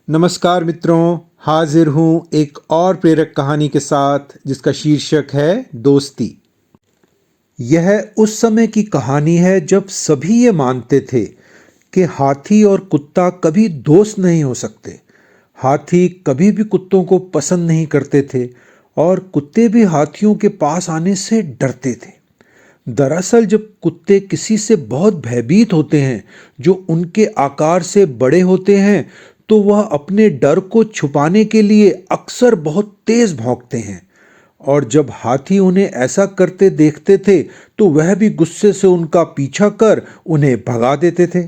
नमस्कार मित्रों, हाजिर हूँ एक और प्रेरक कहानी के साथ जिसका शीर्षक है दोस्ती। यह उस समय की कहानी है जब सभी ये मानते थे कि हाथी और कुत्ता कभी दोस्त नहीं हो सकते। हाथी कभी भी कुत्तों को पसंद नहीं करते थे और कुत्ते भी हाथियों के पास आने से डरते थे। दरअसल जब कुत्ते किसी से बहुत भयभीत होते हैं जो उनके आकार से बड़े होते हैं तो वह अपने डर को छुपाने के लिए अक्सर बहुत तेज भौंकते हैं। और जब हाथी उन्हें ऐसा करते देखते थे तो वह भी गुस्से से उनका पीछा कर उन्हें भगा देते थे।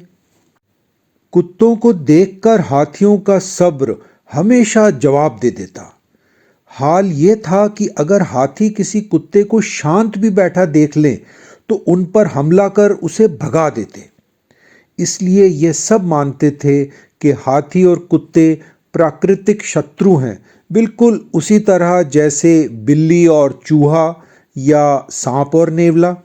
कुत्तों को देखकर हाथियों का सब्र हमेशा जवाब दे देता। हाल ये था कि अगर हाथी किसी कुत्ते को शांत भी बैठा देख लें तो उन पर हमला कर उसे भगा देते। इसलिए ये सब मानते थे कि हाथी और कुत्ते प्राकृतिक शत्रु हैं, बिल्कुल उसी तरह जैसे बिल्ली और चूहा या सांप और नेवला।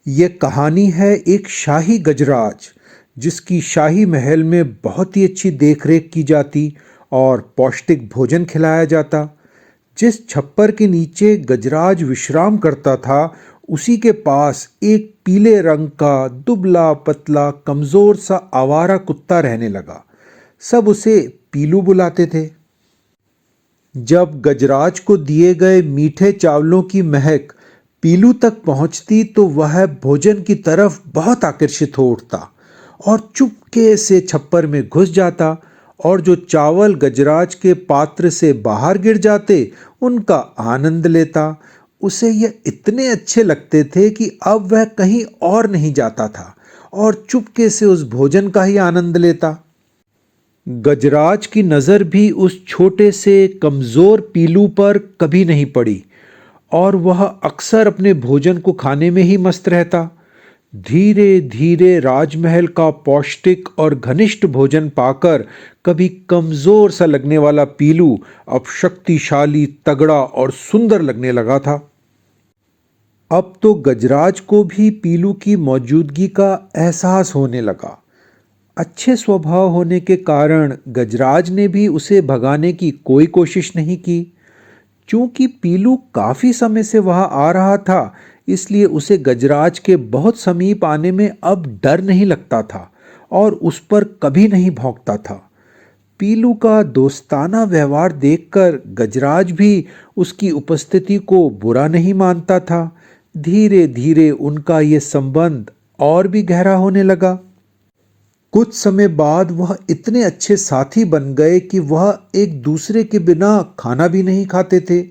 ये कहानी है एक शाही गजराज जिसकी शाही महल में बहुत ही अच्छी देखरेख की जाती और पौष्टिक भोजन खिलाया जाता। जिस छप्पर के नीचे गजराज विश्राम करता था उसी के पास एक पीले रंग का दुबला पतला कमजोर सा आवारा कुत्ता रहने लगा। सब उसे पीलू बुलाते थे। जब गजराज को दिए गए मीठे चावलों की महक पीलू तक पहुंचती तो वह भोजन की तरफ बहुत आकर्षित हो उठता और चुपके से छप्पर में घुस जाता और जो चावल गजराज के पात्र से बाहर गिर जाते उनका आनंद लेता। उसे ये इतने अच्छे लगते थे कि अब वह कहीं और नहीं जाता था और चुपके से उस भोजन का ही आनंद लेता। गजराज की नज़र भी उस छोटे से कमज़ोर पीलू पर कभी नहीं पड़ी और वह अक्सर अपने भोजन को खाने में ही मस्त रहता। धीरे धीरे राजमहल का पौष्टिक और घनिष्ठ भोजन पाकर कभी कमज़ोर सा लगने वाला पीलू अब शक्तिशाली, तगड़ा और सुंदर लगने लगा था। अब तो गजराज को भी पीलू की मौजूदगी का एहसास होने लगा। अच्छे स्वभाव होने के कारण गजराज ने भी उसे भगाने की कोई कोशिश नहीं की। चूंकि पीलू काफी समय से वहां आ रहा था इसलिए उसे गजराज के बहुत समीप आने में अब डर नहीं लगता था और उस पर कभी नहीं भौंकता था। पीलू का दोस्ताना व्यवहार देखकर गजराज भी उसकी उपस्थिति को बुरा नहीं मानता था। धीरे धीरे उनका ये संबंध और भी गहरा होने लगा। कुछ समय बाद वह इतने अच्छे साथी बन गए कि वह एक दूसरे के बिना खाना भी नहीं खाते थे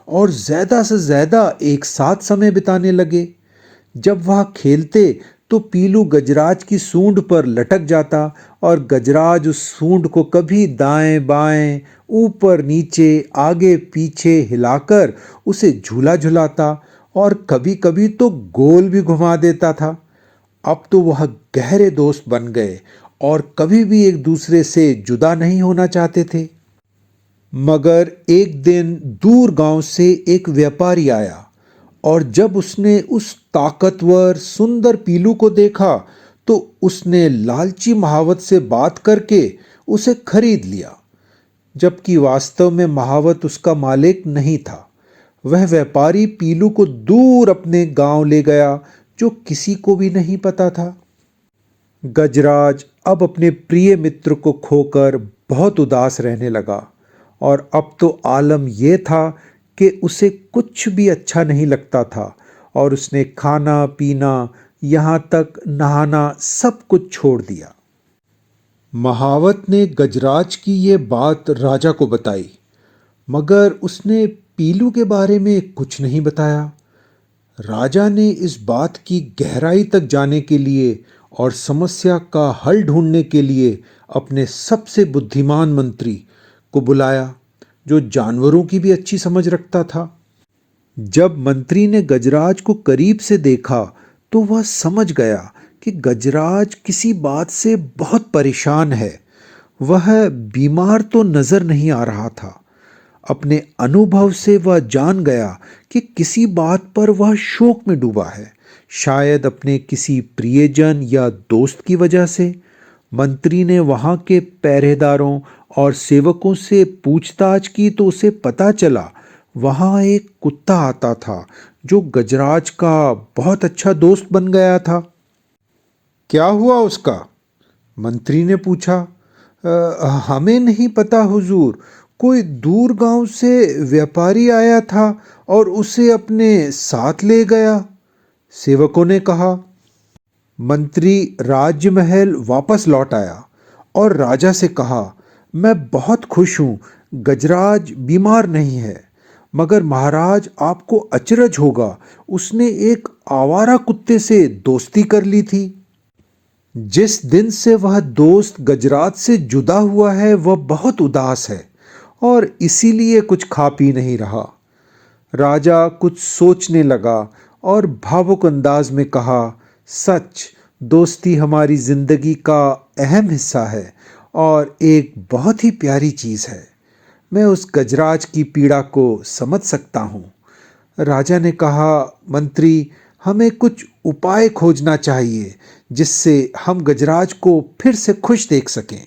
और ज्यादा से ज्यादा एक साथ समय बिताने लगे। जब वह खेलते तो पीलू गजराज की सूंड पर लटक जाता और गजराज उस सूंड को कभी दाएं बाएं, ऊपर नीचे, आगे पीछे हिलाकर उसे झूला झुलाता और कभी कभी तो गोल भी घुमा देता था। अब तो वह गहरे दोस्त बन गए और कभी भी एक दूसरे से जुदा नहीं होना चाहते थे। मगर एक दिन दूर गांव से एक व्यापारी आया और जब उसने उस ताकतवर सुंदर पीलू को देखा तो उसने लालची महावत से बात करके उसे खरीद लिया। जबकि वास्तव में महावत उसका मालिक नहीं था। वह व्यापारी पीलू को दूर अपने गांव ले गया जो किसी को भी नहीं पता था। गजराज अब अपने प्रिय मित्र को खोकर बहुत उदास रहने लगा और अब तो आलम यह था कि उसे कुछ भी अच्छा नहीं लगता था और उसने खाना पीना यहाँ तक नहाना सब कुछ छोड़ दिया। महावत ने गजराज की ये बात राजा को बताई मगर उसने पीलू के बारे में कुछ नहीं बताया। राजा ने इस बात की गहराई तक जाने के लिए और समस्या का हल ढूंढने के लिए अपने सबसे बुद्धिमान मंत्री को बुलाया जो जानवरों की भी अच्छी समझ रखता था। जब मंत्री ने गजराज को करीब से देखा तो वह समझ गया कि गजराज किसी बात से बहुत परेशान है। वह बीमार तो नजर नहीं आ रहा था। अपने अनुभव से वह जान गया कि किसी बात पर वह शोक में डूबा है, शायद अपने किसी प्रियजन या दोस्त की वजह से। मंत्री ने वहां के पहरेदारों और सेवकों से पूछताछ की तो उसे पता चला वहां एक कुत्ता आता था जो गजराज का बहुत अच्छा दोस्त बन गया था। क्या हुआ उसका? मंत्री ने पूछा। हमें नहीं पता हुजूर, कोई दूर गांव से व्यापारी आया था और उसे अपने साथ ले गया, सेवकों ने कहा। मंत्री राजमहल वापस लौट आया और राजा से कहा, मैं बहुत खुश हूं, गजराज बीमार नहीं है, मगर महाराज आपको अचरज होगा, उसने एक आवारा कुत्ते से दोस्ती कर ली थी। जिस दिन से वह दोस्त गजराज से जुदा हुआ है वह बहुत उदास है और इसीलिए कुछ खा पी नहीं रहा। राजा कुछ सोचने लगा और भावुक अंदाज में कहा, सच, दोस्ती हमारी जिंदगी का अहम हिस्सा है और एक बहुत ही प्यारी चीज है। मैं उस गजराज की पीड़ा को समझ सकता हूं। राजा ने कहा, मंत्री, हमें कुछ उपाय खोजना चाहिए जिससे हम गजराज को फिर से खुश देख सकें।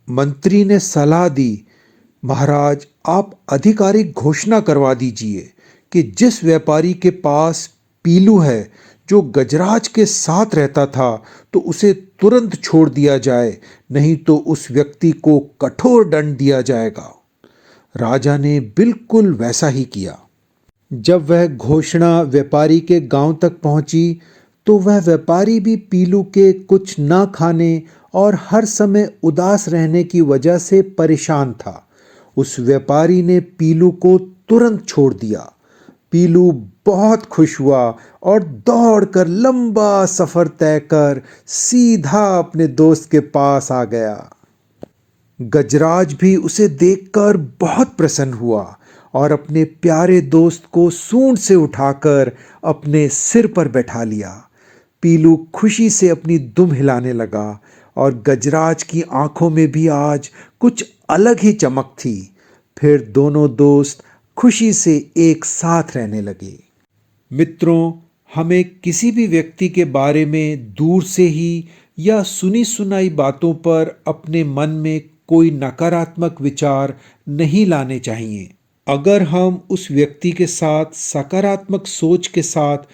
मंत्री ने सलाह दी, महाराज, आप आधिकारिक घोषणा करवा दीजिए कि जिस व्यापारी के पास पीलू है जो गजराज के साथ रहता था तो उसे तुरंत छोड़ दिया जाए, नहीं तो उस व्यक्ति को कठोर दंड दिया जाएगा। राजा ने बिल्कुल वैसा ही किया। जब वह घोषणा व्यापारी के गांव तक पहुंची तो वह व्यापारी भी पीलू के कुछ न खाने और हर समय उदास रहने की वजह से परेशान था। उस व्यापारी ने पीलू को तुरंत छोड़ दिया। पीलू बहुत खुश हुआ और दौड़कर लंबा सफर तय कर सीधा अपने दोस्त के पास आ गया। गजराज भी उसे देखकर बहुत प्रसन्न हुआ और अपने प्यारे दोस्त को सूंड से उठाकर अपने सिर पर बैठा लिया। पीलू खुशी से अपनी दुम हिलाने लगा और गजराज की आंखों में भी आज कुछ अलग ही चमक थी। फिर दोनों दोस्त खुशी से एक साथ रहने लगे। मित्रों, हमें किसी भी व्यक्ति के बारे में दूर से ही या सुनी सुनाई बातों पर अपने मन में कोई नकारात्मक विचार नहीं लाने चाहिए। अगर हम उस व्यक्ति के साथ सकारात्मक सोच के साथ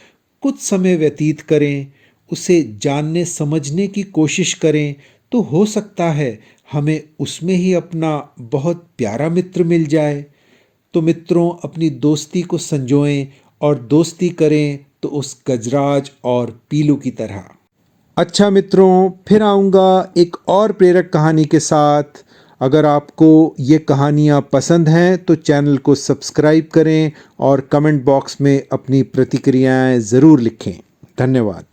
कुछ समय व्यतीत करें, उसे जानने समझने की कोशिश करें, तो हो सकता है हमें उसमें ही अपना बहुत प्यारा मित्र मिल जाए। तो मित्रों, अपनी दोस्ती को संजोएं और दोस्ती करें तो उस गजराज और पीलू की तरह। अच्छा मित्रों, फिर आऊँगा एक और प्रेरक कहानी के साथ। अगर आपको ये कहानियाँ पसंद हैं तो चैनल को सब्सक्राइब करें और कमेंट बॉक्स में अपनी प्रतिक्रियाएं ज़रूर लिखें। धन्यवाद।